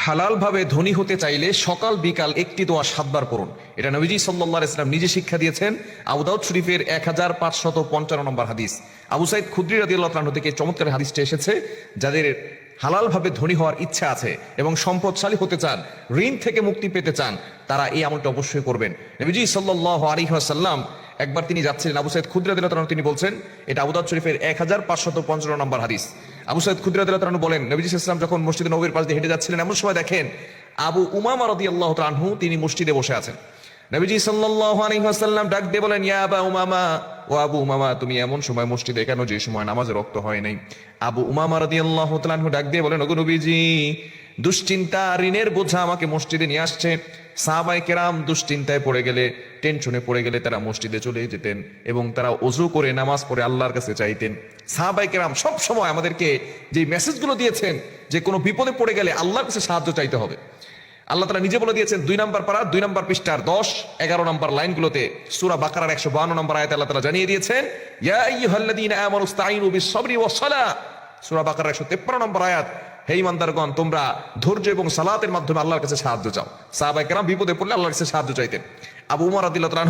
হালাল ভাবে ধনী হতে চাইলে সকাল বিকাল একটি দোয়া 7 বার পড়ুন। এটা নবীজি সাল্লাল্লাহু আলাইহি ওয়াসাল্লাম নিজে শিক্ষা দিয়েছেন। আবু দাউদ শরীফের 1555 নম্বর হাদিস। আবু সাইদ খুদরি রাদিয়াল্লাহু তাআলা থেকে চমৎকার হাদিসটি এসেছে, যাদের হালাল ভাবে ধনী হওয়ার ইচ্ছা আছে এবং সম্পদশালী হতে চান, ঋণ থেকে মুক্তি পেতে চান, তারা এই আমলটা অবশ্যই করবেন। নবীজি সাল্লাল্লাহু আলাইহি ওয়াসাল্লাম একবার তিনি যাচ্ছিলেন, আবু সাইদ খুদরি রাদিয়াল্লাহু তাআলা তিনি বলছেন, এটা আবু দাউদ শরীফের 1555 নম্বর হাদিস। আবু সাইদ খুদরি রাদিয়াল্লাহু তাআলা বলেন, নবীজি সাল্লাল্লাহু আলাইহি ওয়াসাল্লাম যখন মসজিদে নববীর পাশ দিয়ে হেঁটে যাচ্ছিলেন, এমন সময় দেখেন আবু উমামা রাদিয়াল্লাহু তাআলা আনহু তিনি মসজিদে বসে আছেন। নবীজি সাল্লাল্লাহু আলাইহি ওয়াসাল্লাম ডাক দিয়ে বলেন, ইয়া আবা উমামা, ও আবু উমামা, তুমি এমন সময় মসজিদে কেন যে সময় নামাজের রক্ত হয় নাই? আবু উমামা রাদিয়াল্লাহু তাআলা আনহু ডাক দিয়ে বলেন, ওগো নবীজি, দুশ্চিন্তা ঋণের বোঝা আমাকে মসজিদে নিয়ে আসছে। সাহাবায়ে কেরাম দুশ্চিন্তায় পড়ে গেলে, টেনশনে পড়ে গেলে তারা মসজিদে চলে যেতেন এবং তারা ওযু করে নামাজ পড়ে আল্লাহর কাছে চাইতেন। সাহাবায়ে কেরাম সব সময় আমাদেরকে যে মেসেজগুলো দিয়েছেন যে কোনো বিপদে পড়ে গেলে আল্লাহর কাছে সাহায্য চাইতে হবে। আল্লাহ তাআলা নিজে বলে দিয়েছেন 2 নম্বর পারা 2 নম্বর পৃষ্ঠার 10-11 নম্বর লাইনগুলোতে, সূরা বাকারার 152 নম্বর আয়াতে আল্লাহ তাআলা জানিয়ে দিয়েছেন, ইয়া আইয়ুহাল্লাযীনা আমানু ইসতাঈনু বিস-সাবরি ওয়াস-সালাহ। সূরা বাকারার 153 নম্বর আয়াত, হে ঈমানদারগণ, তোমরা ধৈর্য এবং সালাতের মাধ্যমে আল্লাহর কাছে সাহায্য চাও। সাহাবায়ে কেরাম বিপদে পড়লে আল্লাহর কাছে সাহায্য চাইতেন। আবু উমর রাদিয়াল্লাহু তাআলা